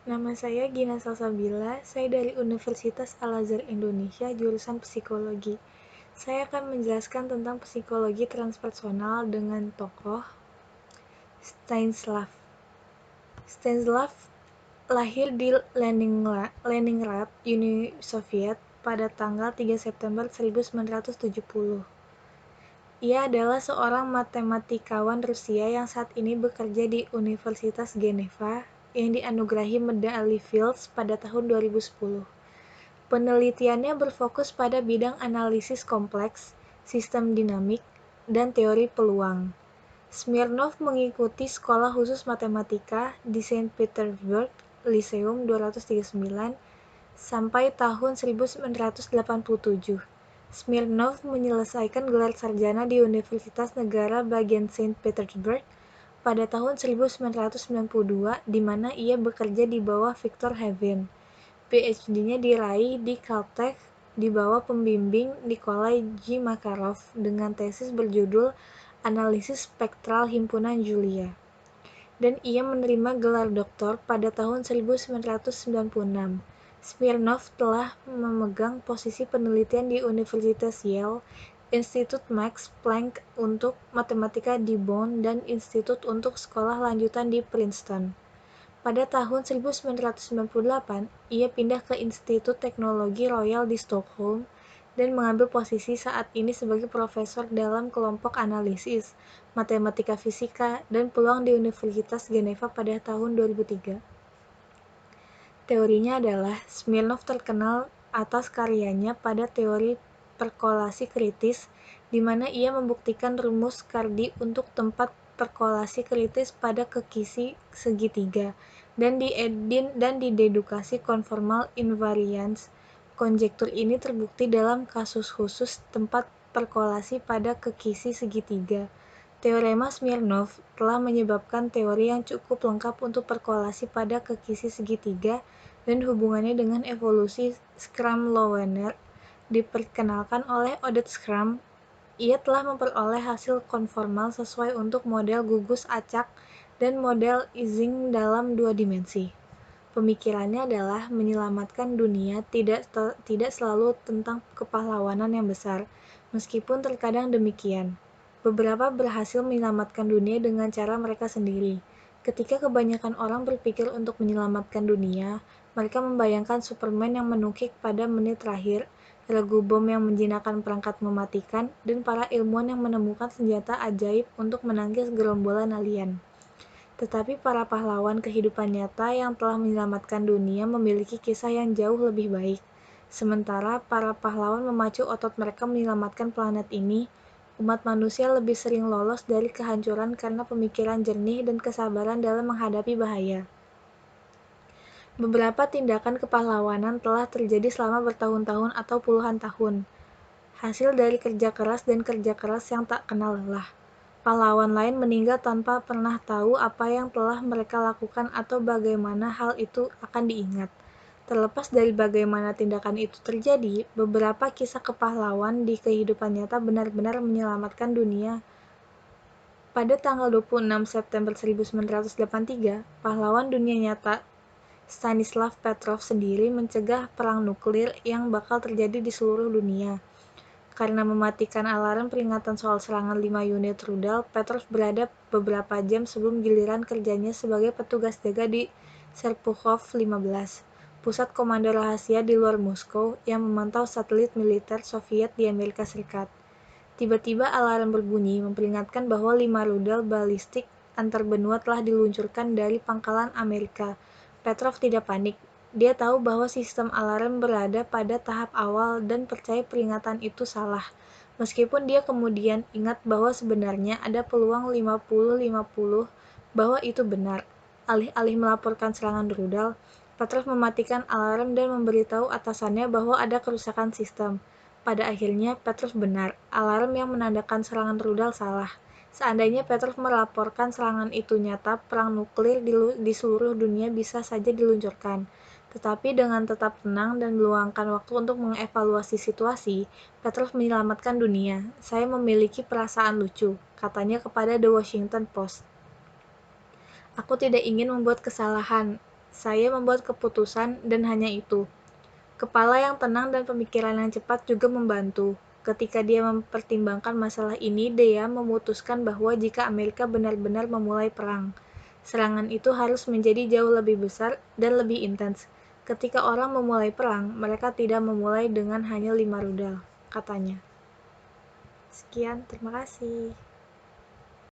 Nama saya Gina Salsabila, saya dari Universitas Al-Azhar Indonesia, jurusan Psikologi. Saya akan menjelaskan tentang psikologi transpersonal dengan tokoh Stanislav. Stanislav lahir di Leningrad, Uni Soviet pada tanggal 3 September 1970. Ia adalah seorang matematikawan Rusia yang saat ini bekerja di Universitas Geneva yang dianugerahi medali Fields pada tahun 2010. Penelitiannya berfokus pada bidang analisis kompleks, sistem dinamik, dan teori peluang. Smirnov mengikuti sekolah khusus matematika di Saint Petersburg Lyceum 239 sampai tahun 1987. Smirnov menyelesaikan gelar sarjana di Universitas Negara bagian Saint Petersburg pada tahun 1992, di mana ia bekerja di bawah Victor Levin. PhD-nya diraih di Caltech di bawah pembimbing Nikolai G. Makarov dengan tesis berjudul Analisis Spektral Himpunan Julia. Dan ia menerima gelar doktor pada tahun 1996. Smirnov telah memegang posisi penelitian di Universitas Yale, Institut Max Planck untuk Matematika di Bonn, dan Institut untuk Sekolah Lanjutan di Princeton. Pada tahun 1998, ia pindah ke Institut Teknologi Royal di Stockholm dan mengambil posisi saat ini sebagai profesor dalam kelompok analisis, matematika fisika, dan peluang di Universitas Geneva pada tahun 2003. Teorinya adalah Smirnov terkenal atas karyanya pada teori perkolasi kritis, di mana ia membuktikan rumus Cardy untuk tempat perkolasi kritis pada kekisi segitiga, dan didedukasi conformal invariance. Konjektur ini terbukti dalam kasus khusus tempat perkolasi pada kekisi segitiga. Teorema Smirnov telah menyebabkan teori yang cukup lengkap untuk perkolasi pada kekisi segitiga dan hubungannya dengan evolusi Schramm-Loewer diperkenalkan oleh Oded Schramm. Ia telah memperoleh hasil konformal sesuai untuk model gugus acak dan model Ising dalam 2 dimensi. Pemikirannya adalah menyelamatkan dunia tidak selalu tentang kepahlawanan yang besar, meskipun terkadang demikian. Beberapa berhasil menyelamatkan dunia dengan cara mereka sendiri. Ketika kebanyakan orang berpikir untuk menyelamatkan dunia, mereka membayangkan Superman yang menukik pada menit terakhir, regu bom yang menjinakkan perangkat mematikan, dan para ilmuwan yang menemukan senjata ajaib untuk menangkis gerombolan alien. Tetapi para pahlawan kehidupan nyata yang telah menyelamatkan dunia memiliki kisah yang jauh lebih baik. Sementara para pahlawan memacu otot mereka menyelamatkan planet ini, umat manusia lebih sering lolos dari kehancuran karena pemikiran jernih dan kesabaran dalam menghadapi bahaya. Beberapa tindakan kepahlawanan telah terjadi selama bertahun-tahun atau puluhan tahun. Hasil dari kerja keras dan kerja keras yang tak kenal lelah. Pahlawan lain meninggal tanpa pernah tahu apa yang telah mereka lakukan atau bagaimana hal itu akan diingat. Terlepas dari bagaimana tindakan itu terjadi, beberapa kisah kepahlawan di kehidupan nyata benar-benar menyelamatkan dunia. Pada tanggal 26 September 1983, pahlawan dunia nyata Stanislav Petrov sendiri mencegah perang nuklir yang bakal terjadi di seluruh dunia. Karena mematikan alarm peringatan soal serangan 5 unit rudal, Petrov berada beberapa jam sebelum giliran kerjanya sebagai petugas jaga di Serpukhov 15, pusat komando rahasia di luar Moskow yang memantau satelit militer Soviet di Amerika Serikat. Tiba-tiba alarm berbunyi memperingatkan bahwa 5 rudal balistik antar benua telah diluncurkan dari pangkalan Amerika. Petrov tidak panik. Dia tahu bahwa sistem alarm berada pada tahap awal dan percaya peringatan itu salah. Meskipun dia kemudian ingat bahwa sebenarnya ada peluang 50-50 bahwa itu benar. Alih-alih melaporkan serangan rudal, Petrov mematikan alarm dan memberitahu atasannya bahwa ada kerusakan sistem. Pada akhirnya, Petrov benar. Alarm yang menandakan serangan rudal salah. Seandainya Petrov melaporkan serangan itu nyata, perang nuklir di seluruh dunia bisa saja diluncurkan. Tetapi dengan tetap tenang dan meluangkan waktu untuk mengevaluasi situasi, Petrov menyelamatkan dunia. Saya memiliki perasaan lucu, katanya kepada The Washington Post. Aku tidak ingin membuat kesalahan. Saya membuat keputusan dan hanya itu. Kepala yang tenang dan pemikiran yang cepat juga membantu. Ketika dia mempertimbangkan masalah ini, dia memutuskan bahwa jika Amerika benar-benar memulai perang, serangan itu harus menjadi jauh lebih besar dan lebih intens. Ketika orang memulai perang, mereka tidak memulai dengan hanya 5 rudal, katanya. Sekian, terima kasih.